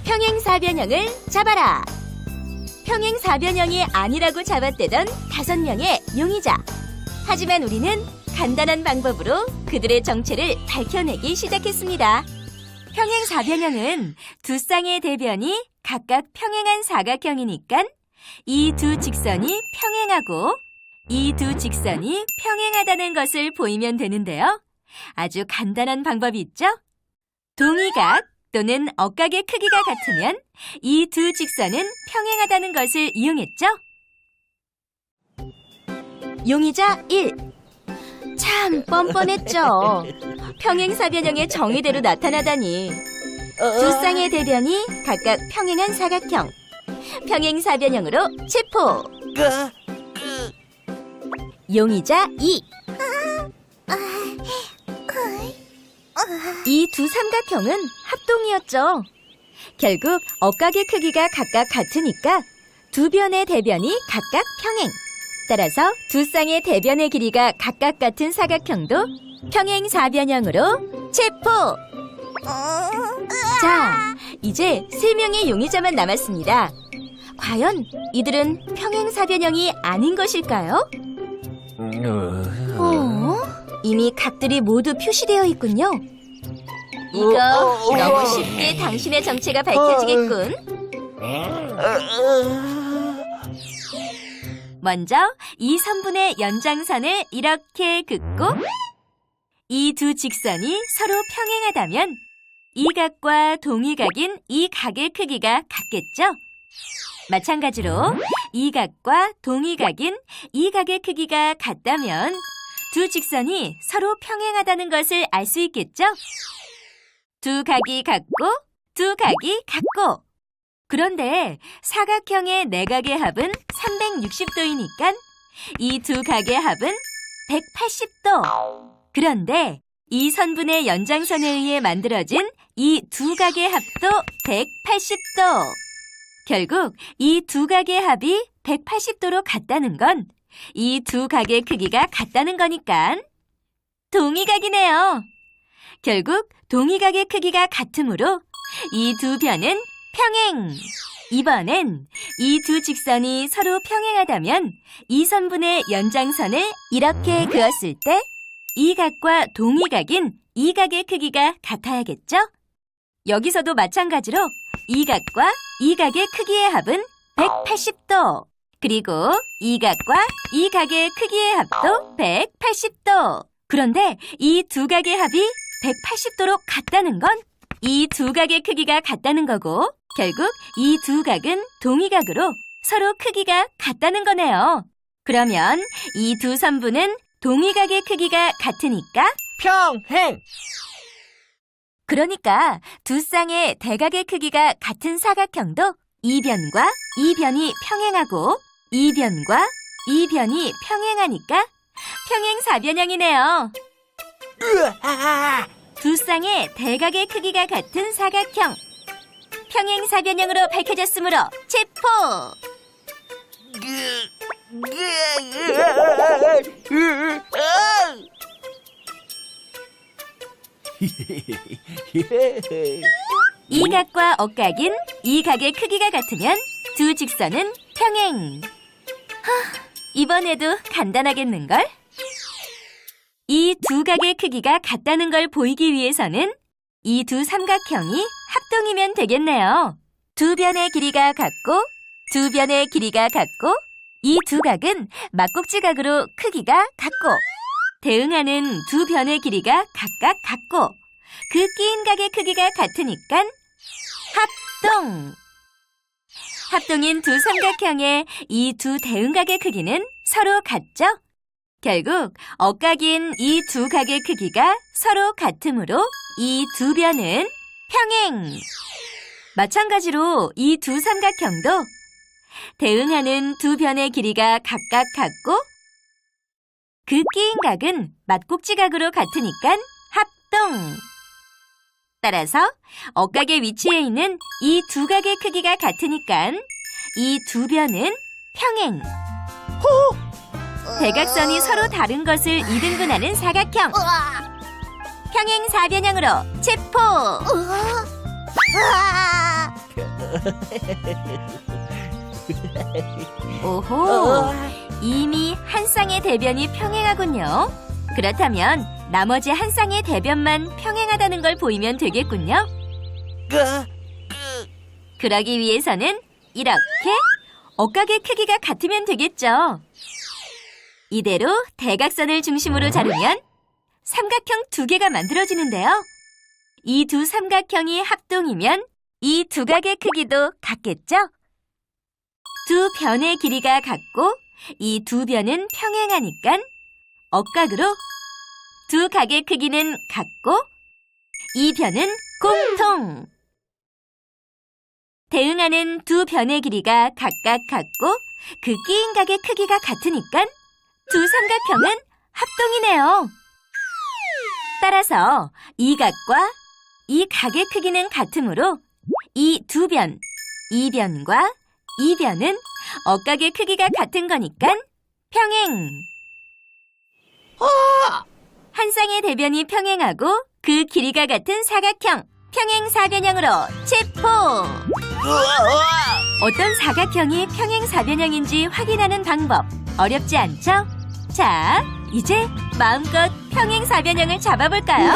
평행사변형을 잡아라. 평행사변형이 아니라고 잡아떼던 5명의 용의자. 하지만 우리는 간단한 방법으로 그들의 정체를 밝혀내기 시작했습니다. 평행사변형은 두 쌍의 대변이 각각 평행한 사각형이니까 이 두 직선이 평행하고 이 두 직선이 평행하다는 것을 보이면 되는데요. 아주 간단한 방법이 있죠? 동의각 또는 억각의 크기가 같으면 이 두 직선은 평행하다는 것을 이용했죠? 용의자 1. 참 뻔뻔했죠. 평행사변형의 정의대로 나타나다니. 두 쌍의 대변이 각각 평행한 사각형. 평행사변형으로 체포. 용의자 2. 이 두 삼각형은 합동이었죠. 결국 억각의 크기가 각각 같으니까 두 변의 대변이 각각 평행. 따라서 두 쌍의 대변의 길이가 각각 같은 사각형도 평행사변형으로 체포! 자, 이제 3명의 용의자만 남았습니다. 과연 이들은 평행사변형이 아닌 것일까요? 이미 각들이 모두 표시되어 있군요. 이거 너무 쉽게 당신의 정체가 밝혀지겠군. 먼저 이 선분의 연장선을 이렇게 긋고 이 두 직선이 서로 평행하다면 이 각과 동의각인 이 각의 크기가 같겠죠? 마찬가지로 이 각과 동의각인 이 각의 크기가 같다면 두 직선이 서로 평행하다는 것을 알 수 있겠죠? 두 각이 같고 두 각이 같고 그런데 사각형의 내각의 합은 360도이니까 이 두 각의 합은 180도. 그런데 이 선분의 연장선에 의해 만들어진 이 두 각의 합도 180도. 결국 이 두 각의 합이 180도로 같다는 건 이 두 각의 크기가 같다는 거니까 동의각이네요. 결국 동의각의 크기가 같으므로 이 두 변은 평행! 이번엔 이 두 직선이 서로 평행하다면 이 선분의 연장선을 이렇게 그었을 때 이 각과 동의각인 이 각의 크기가 같아야겠죠? 여기서도 마찬가지로 이 각과 이 각의 크기의 합은 180도. 그리고 이 각과 이 각의 크기의 합도 180도. 그런데 이 두 각의 합이 180도로 같다는 건 이 두 각의 크기가 같다는 거고 결국 이 두 각은 동의각으로 서로 크기가 같다는 거네요. 그러면 이 두 선분은 동의각의 크기가 같으니까 평행! 그러니까 두 쌍의 대각의 크기가 같은 사각형도 이 변과 이 변이 평행하고 이 변과 이 변이 평행하니까 평행사변형이네요. 두 쌍의 대각의 크기가 같은 사각형. 평행사변형으로 밝혀졌으므로 체포! 이 각과 억각인 이 각의 크기가 같으면 두 직선은 평행. 이번에도 간단하겠는걸? 이 두 각의 크기가 같다는 걸 보이기 위해서는 이 두 삼각형이 합동이면 되겠네요. 두 변의 길이가 같고 두 변의 길이가 같고 이 두 각은 막꼭지각으로 크기가 같고 대응하는 두 변의 길이가 각각 같고 그 끼인 각의 크기가 같으니까 합동! 합동인 두 삼각형의 이 두 대응각의 크기는 서로 같죠? 결국 억각인 이 두 각의 크기가 서로 같으므로 이 두 변은 평행! 마찬가지로 이 두 삼각형도 대응하는 두 변의 길이가 각각 같고 그 끼인 각은 맞꼭지각으로 같으니까 합동! 따라서 억각의 위치에 있는 이 두 각의 크기가 같으니까 이 두 변은 평행! 대각선이 서로 다른 것을 2등분하는 사각형! 평행사변형으로 체포! 오호, 이미 한 쌍의 대변이 평행하군요. 그렇다면 나머지 한 쌍의 대변만 평행하다는 걸 보이면 되겠군요. 그러기 위해서는 이렇게 억각의 크기가 같으면 되겠죠. 이대로 대각선을 중심으로 자르면 삼각형 두 개가 만들어지는데요. 이 두 삼각형이 합동이면 이 두 각의 크기도 같겠죠? 두 변의 길이가 같고 이 두 변은 평행하니까 억각으로 두 각의 크기는 같고 이 변은 공통. 대응하는 두 변의 길이가 각각 같고 그 끼인 각의 크기가 같으니까 두 삼각형은 합동이네요. 따라서 이 각과 이 각의 크기는 같으므로 이 두 변, 이 변과 이 변은 억각의 크기가 같은 거니까 평행. 한 쌍의 대변이 평행하고 그 길이가 같은 사각형, 평행사변형으로 체포! 어떤 사각형이 평행사변형인지 확인하는 방법 어렵지 않죠? 자, 이제 마음껏 평행사변형을 잡아볼까요?